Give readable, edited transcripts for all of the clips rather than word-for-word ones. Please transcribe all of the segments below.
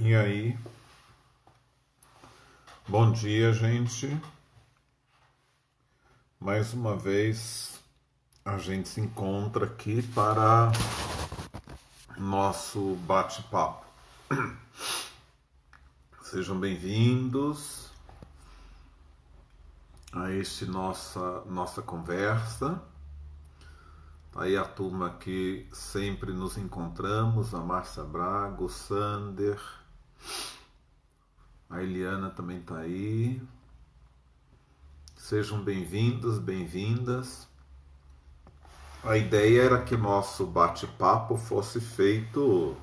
E aí, bom dia, gente. Mais uma vez a gente se encontra aqui para nosso bate-papo. Sejam bem-vindos a este nossa conversa. Tá aí a turma que sempre nos encontramos, a Márcia Braga, o Sander, a Eliana também está aí. Sejam bem-vindos, bem-vindas. A ideia era que nosso bate-papo fosse feito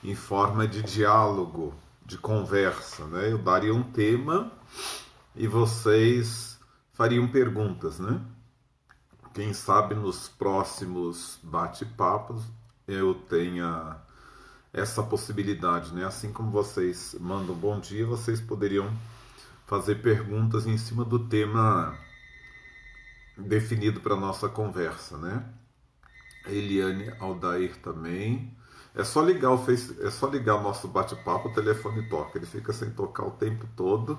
em forma de diálogo, de conversa, né? Eu daria um tema e vocês fariam perguntas, né? Quem sabe nos próximos bate-papos eu tenha essa possibilidade, né? Assim como vocês mandam bom dia, vocês poderiam fazer perguntas em cima do tema definido para nossa conversa, né? Eliane Aldair também. É só ligar o nosso bate-papo, o telefone toca. Ele fica sem tocar o tempo todo,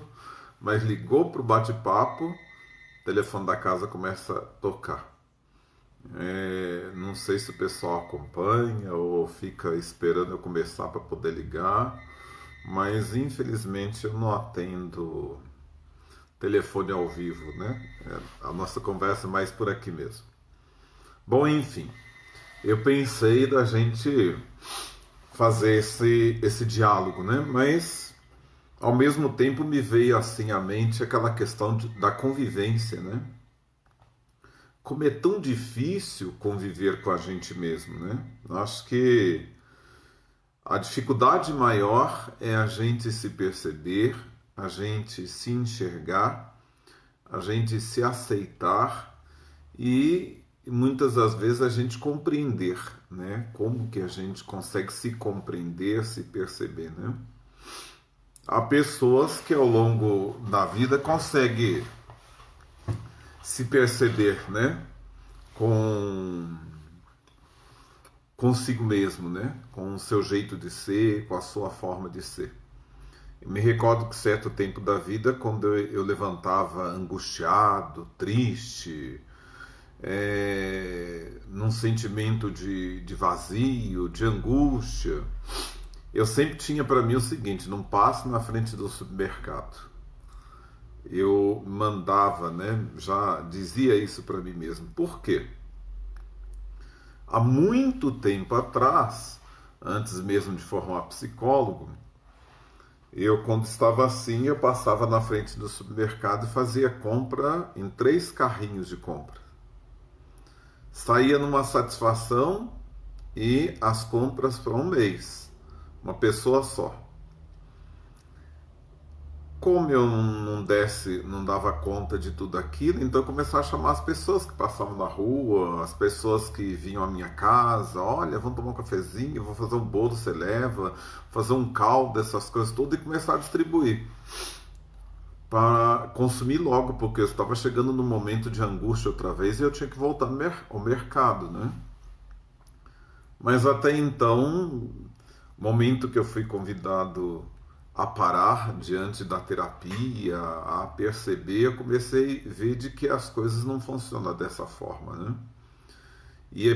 mas ligou para o bate-papo, o telefone da casa começa a tocar. Não sei se o pessoal acompanha ou fica esperando eu começar para poder ligar, mas infelizmente eu não atendo telefone ao vivo, né? A nossa conversa é mais por aqui mesmo. Bom, enfim, eu pensei da gente fazer esse diálogo, né? Mas ao mesmo tempo me veio assim à mente aquela questão da convivência, né? Como é tão difícil conviver com a gente mesmo, né? Acho que a dificuldade maior é a gente se perceber, a gente se enxergar, a gente se aceitar e muitas das vezes a gente compreender, né? Como que a gente consegue se compreender, se perceber, né? Há pessoas que ao longo da vida conseguem se perceber, né? Consigo mesmo, né? Com o seu jeito de ser, com a sua forma de ser. Eu me recordo que certo tempo da vida, quando eu levantava angustiado, triste, num sentimento de vazio, de angústia, eu sempre tinha para mim o seguinte: não passe na frente do supermercado. Eu mandava, né? Já dizia isso para mim mesmo. Por quê? Há muito tempo atrás, antes mesmo de formar psicólogo, eu, quando estava assim, eu passava na frente do supermercado e fazia compra em 3 carrinhos de compra. Saía numa satisfação e as compras para um mês. Uma pessoa só. Como eu não dava conta de tudo aquilo, então eu comecei a chamar as pessoas que passavam na rua, as pessoas que vinham à minha casa: olha, vamos tomar um cafezinho, vou fazer um bolo, você leva, fazer um caldo, essas coisas tudo, e começar a distribuir para consumir logo, porque eu estava chegando num momento de angústia outra vez e eu tinha que voltar ao mercado, né? Mas até então, momento que eu fui convidado a parar diante da terapia, a perceber, eu comecei a ver de que as coisas não funcionam dessa forma, né? E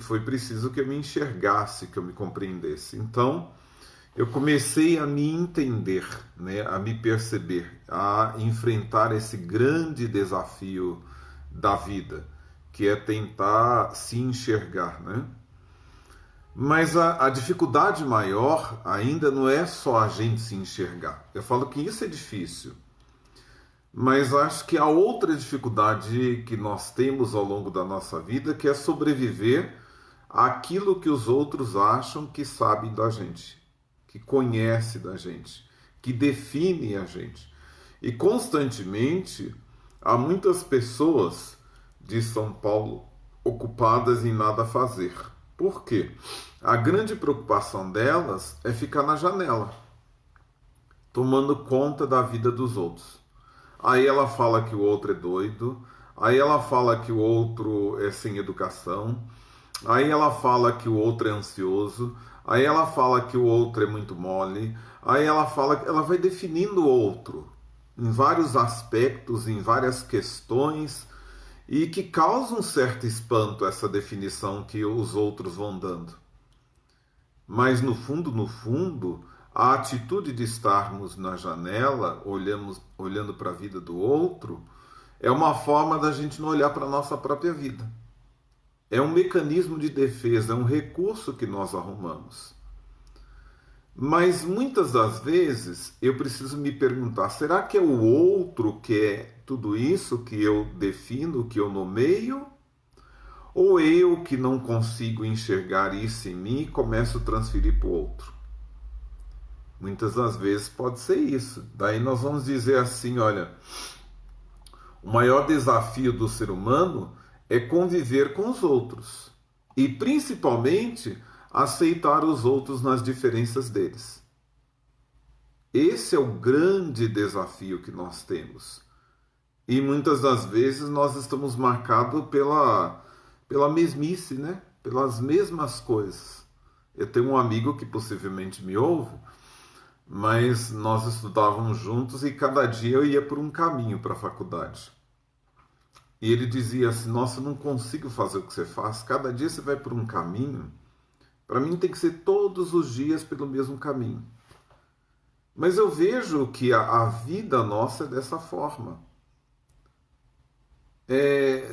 foi preciso que eu me enxergasse, que eu me compreendesse. Então, eu comecei a me entender, né? A me perceber, a enfrentar esse grande desafio da vida, que é tentar se enxergar, né? Mas a dificuldade maior ainda não é só a gente se enxergar. Eu falo que isso é difícil. Mas acho que há outra dificuldade que nós temos ao longo da nossa vida, que é sobreviver àquilo que os outros acham que sabem da gente, que conhece da gente, que define a gente. E constantemente há muitas pessoas de São Paulo ocupadas em nada fazer. Por quê? A grande preocupação delas é ficar na janela, tomando conta da vida dos outros. Aí ela fala que o outro é doido, aí ela fala que o outro é sem educação, aí ela fala que o outro é ansioso, Aí ela fala que o outro é muito mole. Aí ela fala que ela vai definindo o outro em vários aspectos, em várias questões, e que causa um certo espanto essa definição que os outros vão dando. Mas no fundo, a atitude de estarmos na janela, olhando para a vida do outro, é uma forma da gente não olhar para a nossa própria vida. É um mecanismo de defesa, é um recurso que nós arrumamos. Mas muitas das vezes eu preciso me perguntar: será que é o outro que é tudo isso que eu defino, que eu nomeio? Ou eu que não consigo enxergar isso em mim e começo a transferir para o outro? Muitas das vezes pode ser isso. Daí nós vamos dizer assim: olha, o maior desafio do ser humano é conviver com os outros. E principalmente aceitar os outros nas diferenças deles. Esse é o grande desafio que nós temos. E muitas das vezes nós estamos marcados pela mesmice, né? Pelas mesmas coisas. Eu tenho um amigo que possivelmente me ouve, mas nós estudávamos juntos e cada dia eu ia por um caminho para a faculdade. E ele dizia assim: nossa, eu não consigo fazer o que você faz, cada dia você vai por um caminho. Para mim tem que ser todos os dias pelo mesmo caminho. Mas eu vejo que a vida nossa é dessa forma.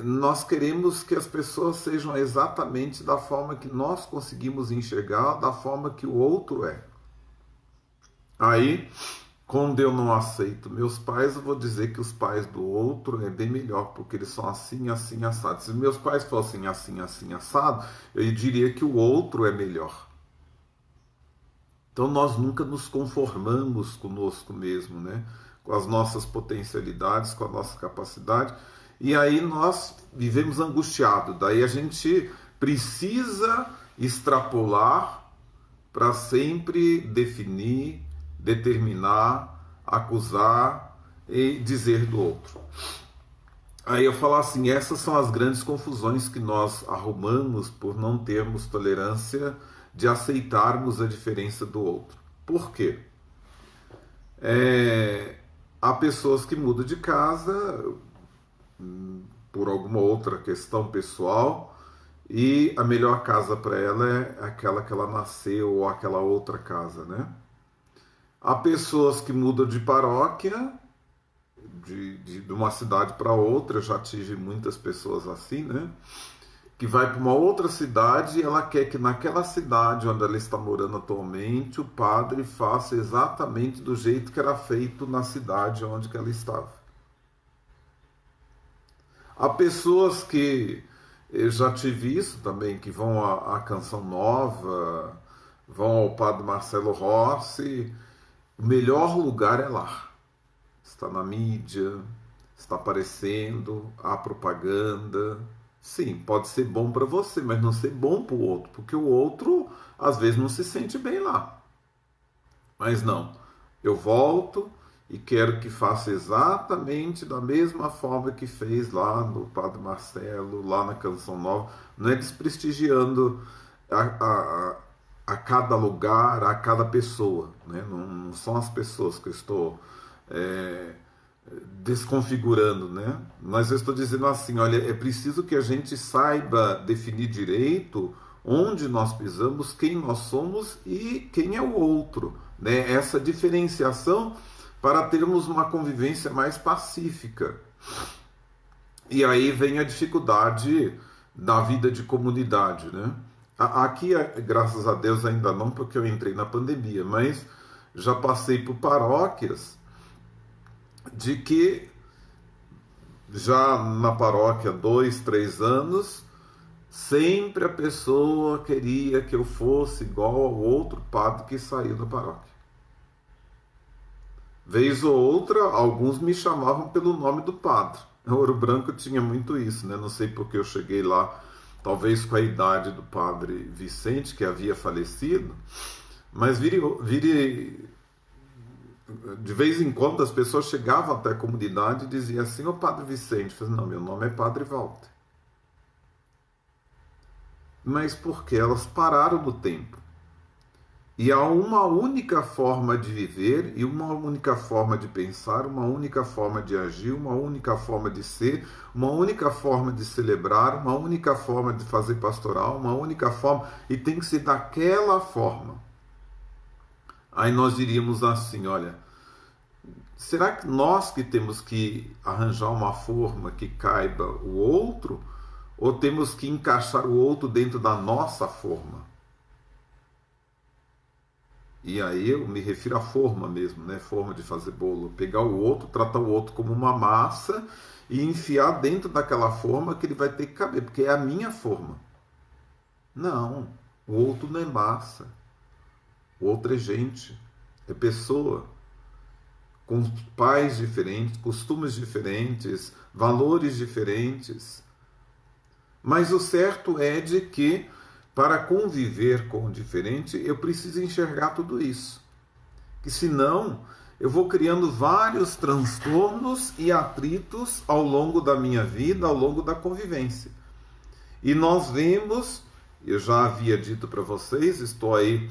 Nós queremos que as pessoas sejam exatamente da forma que nós conseguimos enxergar, da forma que o outro é. Aí, quando eu não aceito meus pais, eu vou dizer que os pais do outro é bem melhor, porque eles são assim, assim, assado. Se meus pais fossem assim, assim, assado, eu diria que o outro é melhor. Então nós nunca nos conformamos conosco mesmo, né? Com as nossas potencialidades, com a nossa capacidade. E aí nós vivemos angustiados. Daí a gente precisa extrapolar para sempre definir, determinar, acusar e dizer do outro. Aí eu falo assim: essas são as grandes confusões que nós arrumamos por não termos tolerância de aceitarmos a diferença do outro. Por quê? Há pessoas que mudam de casa por alguma outra questão pessoal e a melhor casa para ela é aquela que ela nasceu ou aquela outra casa, né? Há pessoas que mudam de paróquia, de uma cidade para outra. Eu já tive muitas pessoas assim, né? Que vai para uma outra cidade e ela quer que naquela cidade onde ela está morando atualmente o padre faça exatamente do jeito que era feito na cidade onde que ela estava. Há pessoas que, eu já tive isso também, que vão à Canção Nova, vão ao Padre Marcelo Rossi. O melhor lugar é lá. Está na mídia, está aparecendo, há propaganda. Sim, pode ser bom para você, mas não ser bom para o outro, porque o outro às vezes não se sente bem lá. Mas não, eu volto e quero que faça exatamente da mesma forma que fez lá no Padre Marcelo, lá na Canção Nova. Não é desprestigiando a cada lugar, a cada pessoa, né? Não são as pessoas que eu estou desconfigurando, né? Mas eu estou dizendo assim: olha, é preciso que a gente saiba definir direito onde nós pisamos, quem nós somos e quem é o outro, né? Essa diferenciação para termos uma convivência mais pacífica. E aí vem a dificuldade da vida de comunidade, né? Aqui, graças a Deus, ainda não, porque eu entrei na pandemia, mas já passei por paróquias de que já na paróquia 2, 3 anos, sempre a pessoa queria que eu fosse igual ao outro padre que saiu da paróquia. Vez ou outra, alguns me chamavam pelo nome do padre. O Ouro Branco tinha muito isso, né? Não sei porque eu cheguei lá, talvez com a idade do padre Vicente, que havia falecido, mas de vez em quando as pessoas chegavam até a comunidade e diziam assim: ô padre Vicente. Eu falei: não, meu nome é padre Walter. Mas por que? Elas pararam no tempo. E há uma única forma de viver e uma única forma de pensar, uma única forma de agir, uma única forma de ser, uma única forma de celebrar, uma única forma de fazer pastoral, uma única forma, e tem que ser daquela forma. Aí nós diríamos assim, olha, será que nós que temos que arranjar uma forma que caiba o outro, ou temos que encaixar o outro dentro da nossa forma? E aí eu me refiro à forma mesmo, né? Forma de fazer bolo. Pegar o outro, tratar o outro como uma massa e enfiar dentro daquela forma que ele vai ter que caber, porque é a minha forma. Não, o outro não é massa. O outro é gente, é pessoa, com pais diferentes, costumes diferentes, valores diferentes. Mas o certo é de que, para conviver com o diferente, eu preciso enxergar tudo isso. Que senão eu vou criando vários transtornos e atritos ao longo da minha vida, ao longo da convivência. E nós vemos, eu já havia dito para vocês, estou aí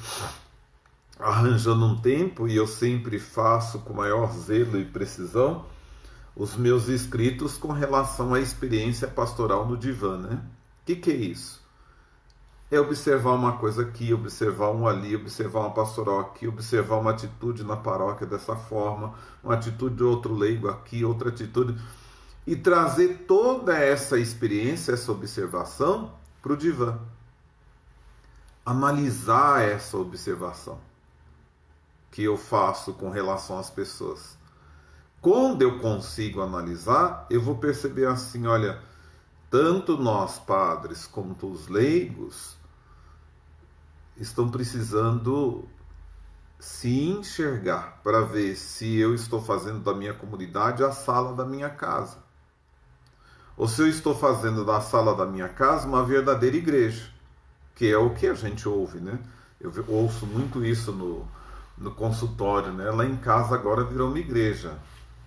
arranjando um tempo e eu sempre faço com maior zelo e precisão os meus escritos com relação à experiência pastoral no divã, né? O que é isso? É observar uma coisa aqui, observar um ali, observar uma pastoral aqui, observar uma atitude na paróquia dessa forma, uma atitude de outro leigo aqui, outra atitude, e trazer toda essa experiência, essa observação para o divã. Analisar essa observação que eu faço com relação às pessoas. Quando eu consigo analisar, eu vou perceber assim, olha, tanto nós padres quanto os leigos estão precisando se enxergar para ver se eu estou fazendo da minha comunidade a sala da minha casa. Ou se eu estou fazendo da sala da minha casa uma verdadeira igreja, que é o que a gente ouve, né? Eu ouço muito isso no consultório, né? Lá em casa agora virou uma igreja.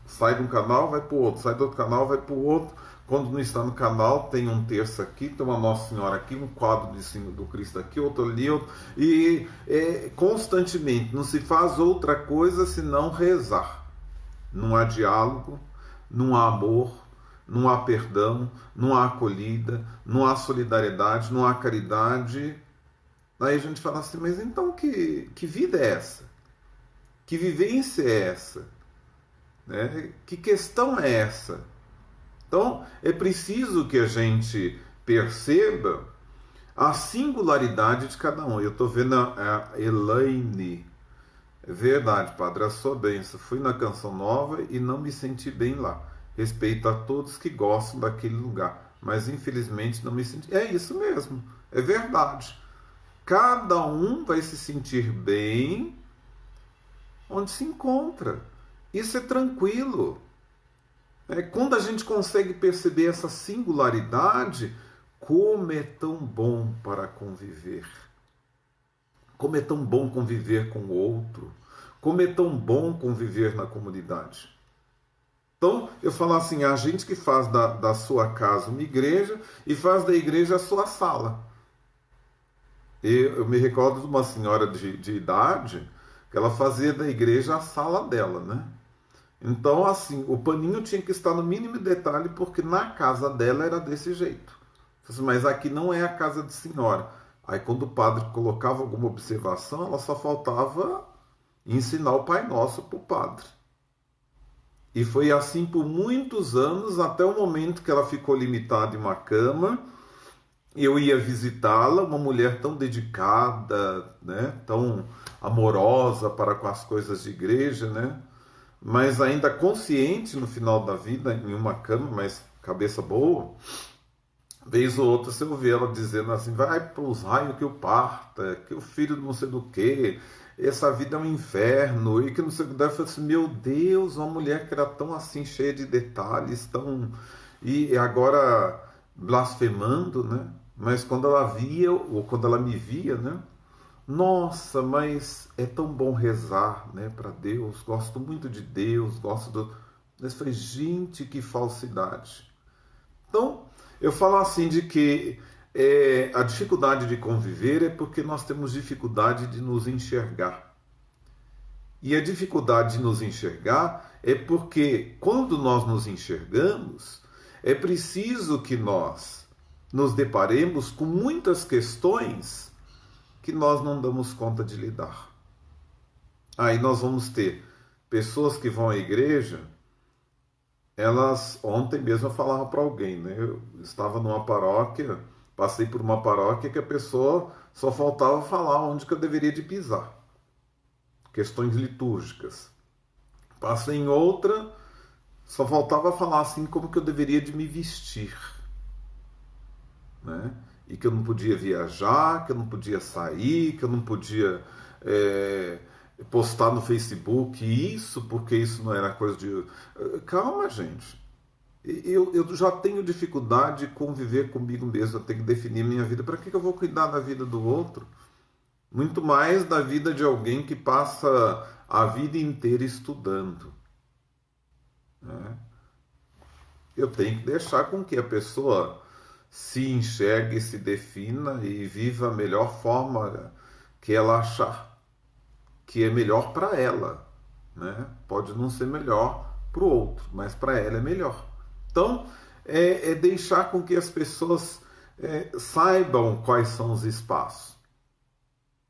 Sai de um canal, vai para o outro, sai do outro canal, vai para o outro. Quando não está no canal, tem um terço aqui, tem uma Nossa Senhora aqui, um quadro de cima do Cristo aqui, outro ali, outro, e constantemente não se faz outra coisa senão rezar. Não há diálogo, não há amor, não há perdão, não há acolhida, não há solidariedade, não há caridade. Aí a gente fala assim, mas então que vida é essa? Que vivência é essa? Né? Que questão é essa? Então, é preciso que a gente perceba a singularidade de cada um. Eu estou vendo a Elaine. É verdade, padre, a sua bênção. Fui na Canção Nova e não me senti bem lá. Respeito a todos que gostam daquele lugar, mas infelizmente não me senti. É isso mesmo, é verdade. Cada um vai se sentir bem onde se encontra. Isso é tranquilo. Quando a gente consegue perceber essa singularidade, como é tão bom para conviver. Como é tão bom conviver com o outro. Como é tão bom conviver na comunidade. Então, eu falo assim, a gente que faz da sua casa uma igreja e faz da igreja a sua sala. Eu me recordo de uma senhora de idade que ela fazia da igreja a sala dela, né? Então, assim, o paninho tinha que estar no mínimo detalhe porque na casa dela era desse jeito. Mas aqui não é a casa de senhora. Aí, quando o padre colocava alguma observação, ela só faltava ensinar o Pai Nosso para o padre. E foi assim por muitos anos, até o momento que ela ficou limitada em uma cama. Eu ia visitá-la, uma mulher tão dedicada, né, tão amorosa para com as coisas de igreja, né, mas ainda consciente no final da vida, em uma cama, mas cabeça boa. Vez ou outra você ouve ela dizendo assim, vai para os raios que eu parta, que o filho não sei do que, essa vida é um inferno, e que não sei o que. Eu falei assim, meu Deus, uma mulher que era tão assim, cheia de detalhes, tão... E agora blasfemando, né? Mas quando ela via, ou quando ela me via, né? Nossa, mas é tão bom rezar, né, para Deus, gosto muito de Deus, gosto do... Eu falei, gente, que falsidade. Então, eu falo assim de que A dificuldade de conviver é porque nós temos dificuldade de nos enxergar. E a dificuldade de nos enxergar é porque, quando nós nos enxergamos, é preciso que nós nos deparemos com muitas questões que nós não damos conta de lidar. Aí nós vamos ter pessoas que vão à igreja, ontem mesmo eu falava para alguém, né? Eu estava numa paróquia, passei por uma paróquia que a pessoa só faltava falar onde que eu deveria de pisar. Questões litúrgicas. Passei em outra, só faltava falar assim como que eu deveria de me vestir, né? E que eu não podia viajar, que eu não podia sair, que eu não podia postar no Facebook isso, porque isso não era coisa de... Calma, gente. Eu já tenho dificuldade de conviver comigo mesmo, eu tenho que definir minha vida. Para que eu vou cuidar da vida do outro? Muito mais da vida de alguém que passa a vida inteira estudando, né? Eu tenho que deixar com que a pessoa se enxergue, se defina e viva a melhor forma que ela achar, que é melhor para ela, né? Pode não ser melhor para o outro, mas para ela é melhor. Então, é deixar com que as pessoas saibam quais são os espaços,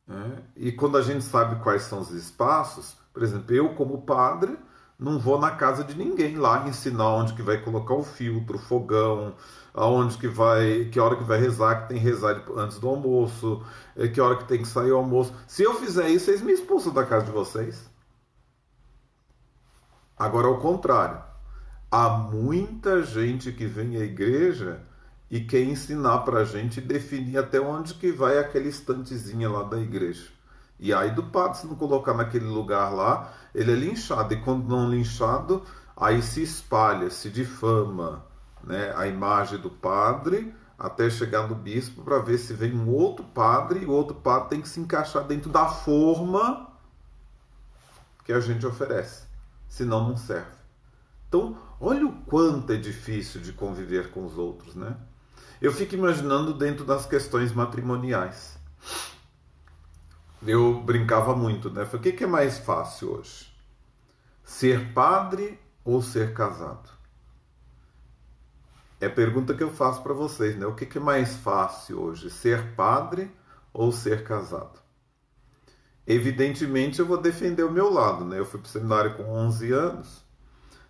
né? E quando a gente sabe quais são os espaços, por exemplo, eu como padre não vou na casa de ninguém lá ensinar onde que vai colocar o filtro, o fogão, aonde que vai, que hora que vai rezar, que tem que rezar antes do almoço, que hora que tem que sair o almoço. Se eu fizer isso, vocês me expulsam da casa de vocês. Agora, ao contrário, há muita gente que vem à igreja e quer ensinar para a gente definir até onde que vai aquela estantezinha lá da igreja. E aí do padre, se não colocar naquele lugar lá, ele é linchado. E quando não linchado, aí se espalha, se difama, né, a imagem do padre até chegar no bispo para ver se vem um outro padre, e o outro padre tem que se encaixar dentro da forma que a gente oferece. Senão não serve. Então, olha o quanto é difícil de conviver com os outros, né? Eu fico imaginando dentro das questões matrimoniais. Eu brincava muito, né? Falei, o que é mais fácil hoje? Ser padre ou ser casado? É a pergunta que eu faço para vocês, né? O que é mais fácil hoje? Ser padre ou ser casado? Evidentemente eu vou defender o meu lado, né? Eu fui para o seminário com 11 anos.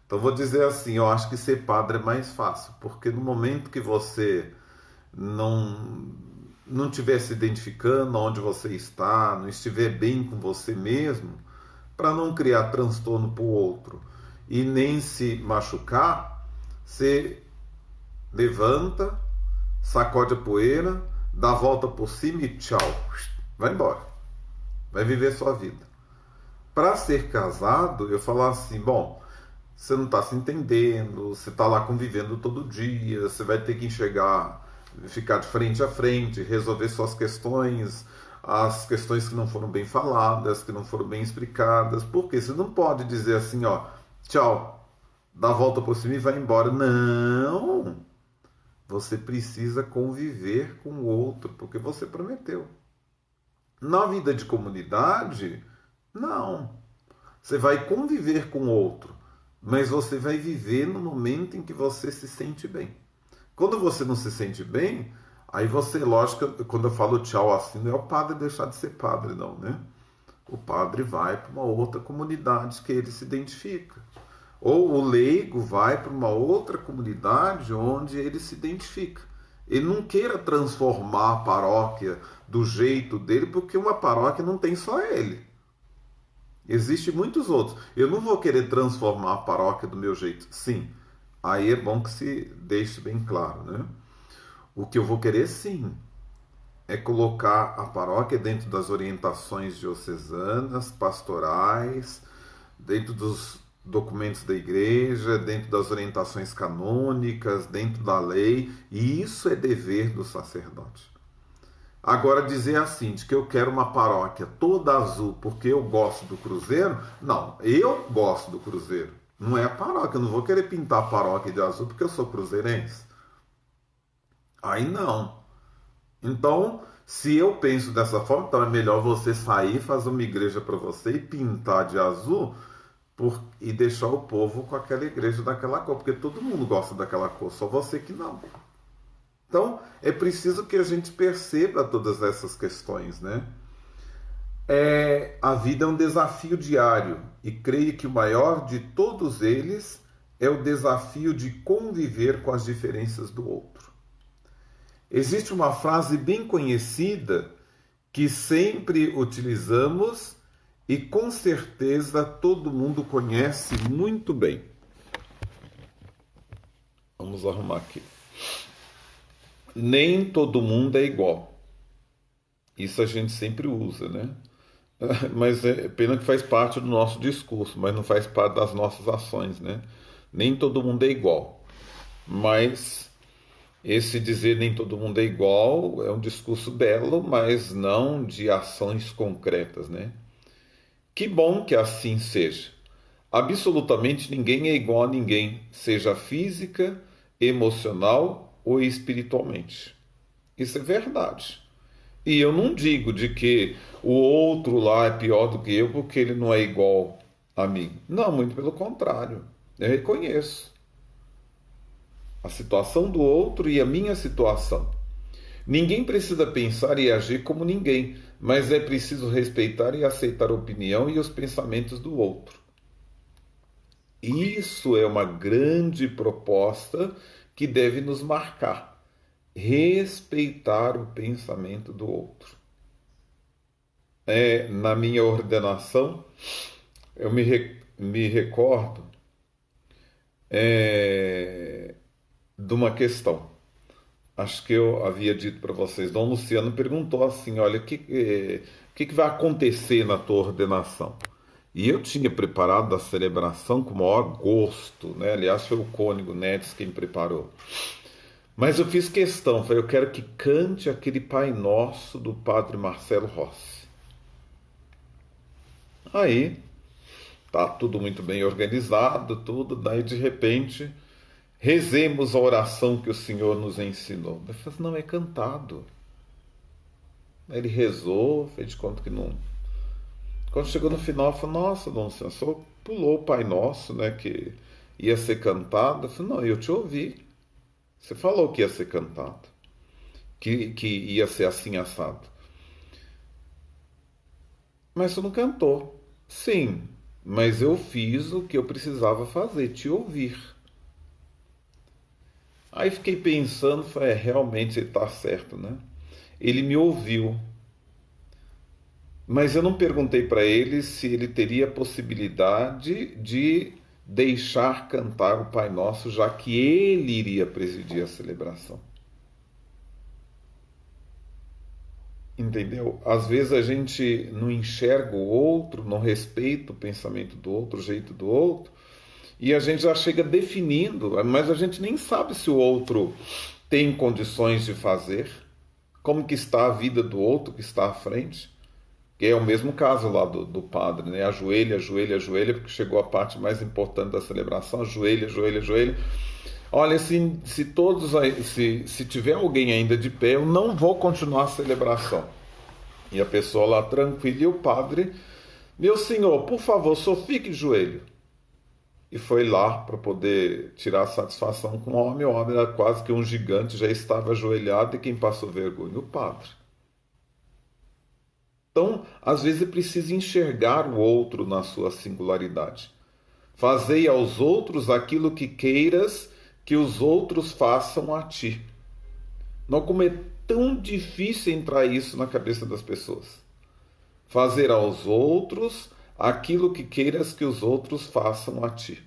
Então vou dizer assim, eu acho que ser padre é mais fácil, porque no momento que você não estiver se identificando onde você está, não estiver bem com você mesmo, para não criar transtorno para o outro e nem se machucar, você levanta, sacode a poeira, dá a volta por cima e tchau, vai embora, vai viver sua vida. Para ser casado, eu falo assim, bom, você não está se entendendo, você está lá convivendo todo dia, você vai ter que enxergar, ficar de frente a frente, resolver suas questões, as questões que não foram bem faladas, que não foram bem explicadas. Porque você não pode dizer assim, ó, tchau, dá a volta por cima e vai embora. Não! Você precisa conviver com o outro, porque você prometeu. Na vida de comunidade, não. Você vai conviver com o outro, mas você vai viver no momento em que você se sente bem. Quando você não se sente bem, aí você, lógico, quando eu falo tchau assim, não é o padre deixar de ser padre, não, né? O padre vai para uma outra comunidade que ele se identifica. Ou o leigo vai para uma outra comunidade onde ele se identifica. Ele não queira transformar a paróquia do jeito dele, porque uma paróquia não tem só ele. Existem muitos outros. Eu não vou querer transformar a paróquia do meu jeito. Sim, aí é bom que se deixe bem claro, né? O que eu vou querer, sim, é colocar a paróquia dentro das orientações diocesanas, pastorais, dentro dos documentos da igreja, dentro das orientações canônicas, dentro da lei. E isso é dever do sacerdote. Agora, dizer assim, de que eu quero uma paróquia toda azul porque eu gosto do Cruzeiro, não, eu gosto do Cruzeiro, não é a paróquia, eu não vou querer pintar a paróquia de azul porque eu sou cruzeirense. Aí não, Então, se eu penso dessa forma, então é melhor você sair, fazer uma igreja para você e pintar de azul e deixar o povo com aquela igreja daquela cor, porque todo mundo gosta daquela cor, só você que não. Então, é preciso que a gente perceba todas essas questões, né? A vida é um desafio diário e creio que o maior de todos eles é o desafio de conviver com as diferenças do outro. Existe uma frase bem conhecida que sempre utilizamos e com certeza todo mundo conhece muito bem. Vamos arrumar aqui. Nem todo mundo é igual. Isso a gente sempre usa, né? Mas é pena que faz parte do nosso discurso, mas não faz parte das nossas ações, né? Nem todo mundo é igual. Mas esse dizer nem todo mundo é igual é um discurso belo, mas não de ações concretas, né? Que bom que assim seja. Absolutamente ninguém é igual a ninguém, seja física, emocional ou espiritualmente. Isso é verdade. E eu não digo de que o outro lá é pior do que eu porque ele não é igual a mim. Não, muito pelo contrário. Eu reconheço a situação do outro e a minha situação. Ninguém precisa pensar e agir como ninguém, mas é preciso respeitar e aceitar a opinião e os pensamentos do outro. Isso é uma grande proposta que deve nos marcar. Respeitar o pensamento do outro. Na minha ordenação, eu me recordo de uma questão. Acho que eu havia dito para vocês. Dom Luciano perguntou assim: olha, o que vai acontecer na tua ordenação? E eu tinha preparado a celebração com o maior gosto, né? Aliás, foi o cônego Nedes quem preparou. Mas eu fiz questão, falei, eu quero que cante aquele Pai Nosso do Padre Marcelo Rossi. Aí, tá tudo muito bem organizado, tudo, daí de repente, rezemos a oração que o Senhor nos ensinou. Eu falei, não, é cantado. Aí ele rezou, fez de conta que não... Quando chegou no final, eu falei, nossa, Dom Senhor, só pulou o Pai Nosso, né, que ia ser cantado. Eu falei, não, eu te ouvi. Você falou que ia ser cantado, que ia ser assim assado. Mas você não cantou. Sim, mas eu fiz o que eu precisava fazer, te ouvir. Aí fiquei pensando, falei, realmente ele está certo, né? Ele me ouviu. Mas eu não perguntei para ele se ele teria a possibilidade de deixar cantar o Pai Nosso, já que ele iria presidir a celebração. Entendeu? Às vezes a gente não enxerga o outro, não respeita o pensamento do outro, o jeito do outro, e a gente já chega definindo, mas a gente nem sabe se o outro tem condições de fazer, como que está a vida do outro que está à frente. Que é o mesmo caso lá do padre, né? Ajoelha, ajoelha, ajoelha, porque chegou a parte mais importante da celebração, ajoelha, ajoelha, ajoelha. Olha, se todos aí, se tiver alguém ainda de pé, eu não vou continuar a celebração. E a pessoa lá tranquila, e o padre, meu senhor, por favor, só fique de joelho. E foi lá para poder tirar satisfação com o homem era quase que um gigante, já estava ajoelhado, e quem passou vergonha? O padre. Então, às vezes é preciso enxergar o outro na sua singularidade. Fazei aos outros aquilo que queiras que os outros façam a ti. Não, como é tão difícil entrar isso na cabeça das pessoas. Fazer aos outros aquilo que queiras que os outros façam a ti.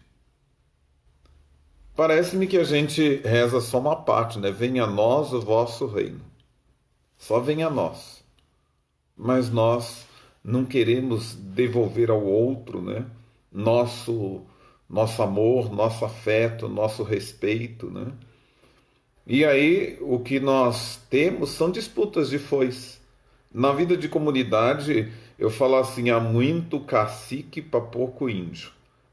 Parece-me que a gente reza só uma parte, né? Venha a nós o vosso reino. Só venha a nós. Mas nós não queremos devolver ao outro, né, nosso amor, nosso afeto, nosso respeito, né? E aí o que nós temos são disputas de foice. Na vida de comunidade, eu falo assim, há muito cacique para pouco índio.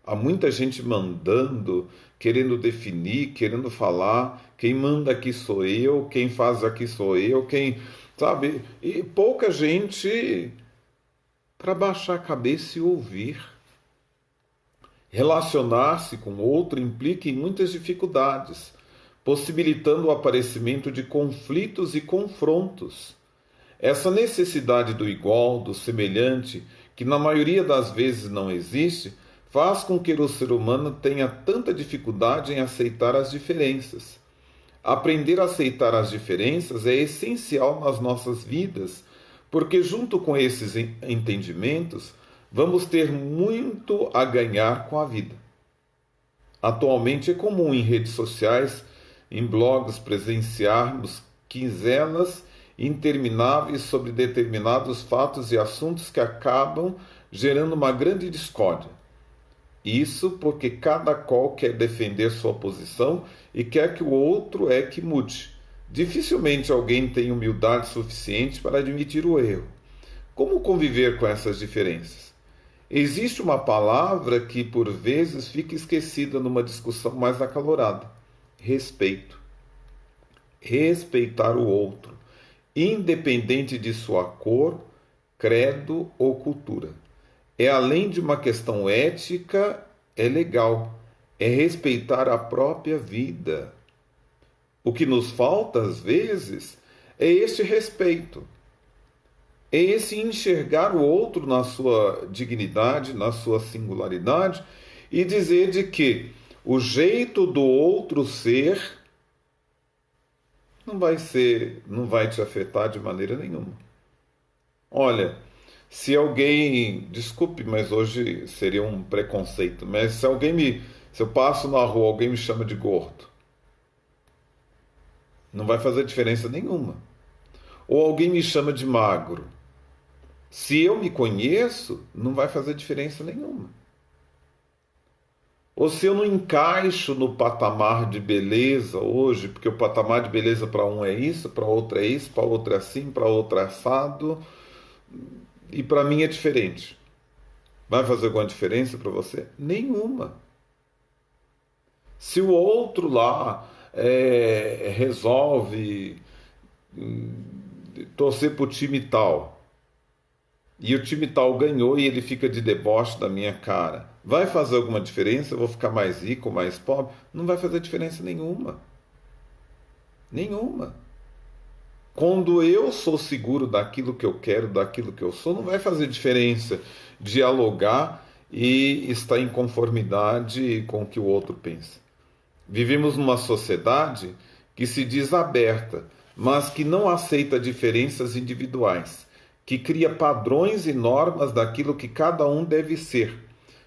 Há muita gente mandando, querendo definir, querendo falar. Quem manda aqui sou eu, quem faz aqui sou eu, quem, sabe? E pouca gente para baixar a cabeça e ouvir. Relacionar-se com outro implica em muitas dificuldades, possibilitando o aparecimento de conflitos e confrontos. Essa necessidade do igual, do semelhante, que na maioria das vezes não existe, faz com que o ser humano tenha tanta dificuldade em aceitar as diferenças. Aprender a aceitar as diferenças é essencial nas nossas vidas, porque, junto com esses entendimentos, vamos ter muito a ganhar com a vida. Atualmente é comum em redes sociais, em blogs, presenciarmos quinzenas intermináveis sobre determinados fatos e assuntos que acabam gerando uma grande discórdia. Isso porque cada qual quer defender sua posição e quer que o outro é que mude. Dificilmente alguém tem humildade suficiente para admitir o erro. Como conviver com essas diferenças? Existe uma palavra que por vezes fica esquecida numa discussão mais acalorada: respeito. Respeitar o outro, independente de sua cor, credo ou cultura. É além de uma questão ética, é legal, é respeitar a própria vida. O que nos falta, às vezes, é esse respeito. É esse enxergar o outro na sua dignidade, na sua singularidade, e dizer de que o jeito do outro ser não vai te afetar de maneira nenhuma. Olha, se alguém, desculpe, mas hoje seria um preconceito, mas se eu passo na rua, alguém me chama de gordo, não vai fazer diferença nenhuma. Ou alguém me chama de magro, se eu me conheço, não vai fazer diferença nenhuma. Ou se eu não encaixo no patamar de beleza hoje, porque o patamar de beleza para um é isso, para outro é isso, para outro é assim, para outro é assado, e para mim é diferente. Vai fazer alguma diferença para você? Nenhuma. Se o outro lá resolve torcer para o time tal, e o time tal ganhou e ele fica de deboche da minha cara, vai fazer alguma diferença? Eu vou ficar mais rico, mais pobre? Não vai fazer diferença nenhuma. Nenhuma. Quando eu sou seguro daquilo que eu quero, daquilo que eu sou, não vai fazer diferença dialogar e estar em conformidade com o que o outro pensa. Vivemos numa sociedade que se diz aberta, mas que não aceita diferenças individuais, que cria padrões e normas daquilo que cada um deve ser,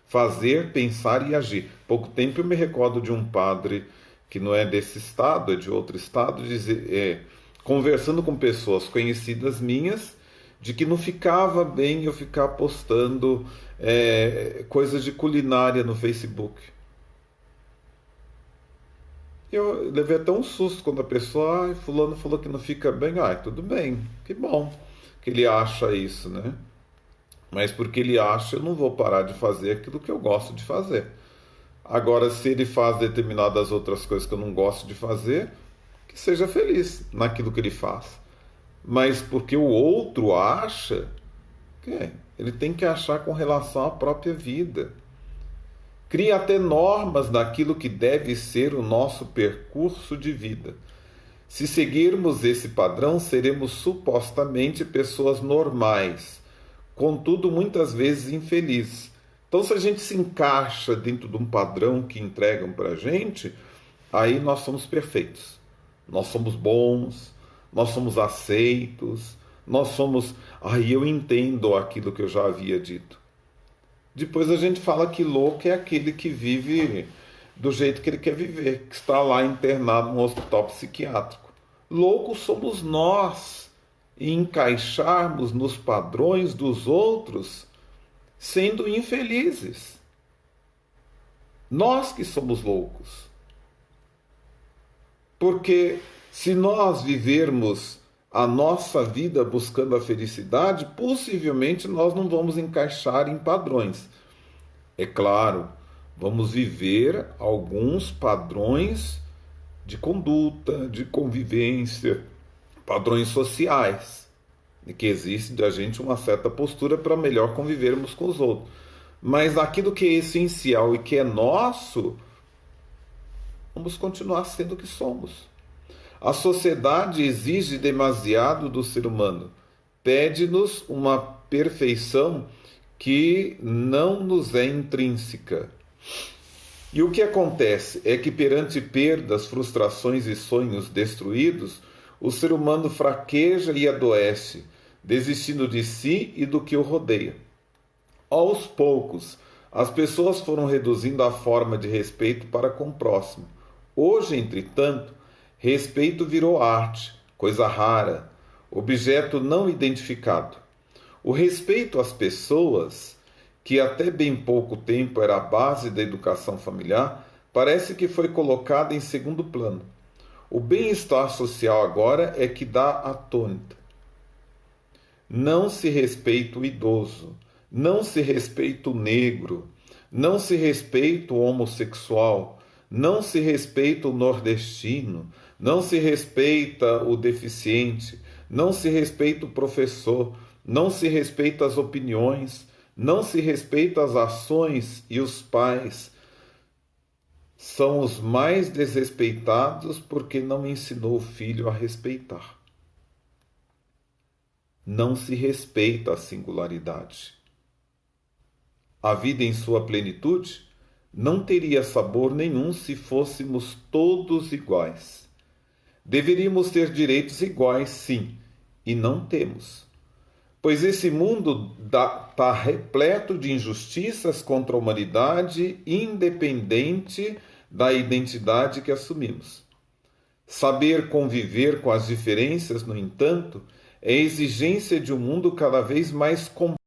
fazer, pensar e agir. Pouco tempo eu me recordo de um padre que não é desse estado, é de outro estado, conversando com pessoas conhecidas minhas, de que não ficava bem eu ficar postando coisas de culinária no Facebook. Eu levei até um susto quando a pessoa, fulano falou que não fica bem. Tudo bem, que bom que ele acha isso, né? Mas porque ele acha, eu não vou parar de fazer aquilo que eu gosto de fazer. Agora, se ele faz determinadas outras coisas que eu não gosto de fazer, que seja feliz naquilo que ele faz. Mas porque o outro acha, ele tem que achar com relação à própria vida. Cria até normas daquilo que deve ser o nosso percurso de vida. Se seguirmos esse padrão, seremos supostamente pessoas normais, contudo, muitas vezes infelizes. Então, se a gente se encaixa dentro de um padrão que entregam para a gente, aí nós somos perfeitos. Nós somos bons, nós somos aceitos, nós somos... Aí eu entendo aquilo que eu já havia dito. Depois a gente fala que louco é aquele que vive do jeito que ele quer viver, que está lá internado num hospital psiquiátrico. Loucos somos nós, e encaixarmos nos padrões dos outros, sendo infelizes. Nós que somos loucos. Porque se nós vivermos a nossa vida buscando a felicidade, possivelmente nós não vamos encaixar em padrões. É claro, Vamos viver alguns padrões de conduta, de convivência, padrões sociais, e que existe da gente uma certa postura para melhor convivermos com os outros. Mas aquilo que é essencial e que é nosso, vamos continuar sendo o que somos. A sociedade exige demasiado do ser humano, pede-nos uma perfeição que não nos é intrínseca. E o que acontece é que, perante perdas, frustrações e sonhos destruídos, o ser humano fraqueja e adoece, desistindo de si e do que o rodeia. Aos poucos, as pessoas foram reduzindo a forma de respeito para com o próximo. Hoje, entretanto, respeito virou arte, coisa rara, objeto não identificado. O respeito às pessoas, que até bem pouco tempo era a base da educação familiar, parece que foi colocado em segundo plano. O bem-estar social agora é que dá a tônica. Não se respeita o idoso, não se respeita o negro, não se respeita o homossexual, não se respeita o nordestino, não se respeita o deficiente, não se respeita o professor, não se respeita as opiniões, não se respeita as ações, e os pais são os mais desrespeitados porque não ensinou o filho a respeitar. Não se respeita a singularidade. A vida em sua plenitude não teria sabor nenhum se fôssemos todos iguais. Deveríamos ter direitos iguais, sim, e não temos. Pois esse mundo está repleto de injustiças contra a humanidade, independente da identidade que assumimos. Saber conviver com as diferenças, no entanto, é exigência de um mundo cada vez mais complexo.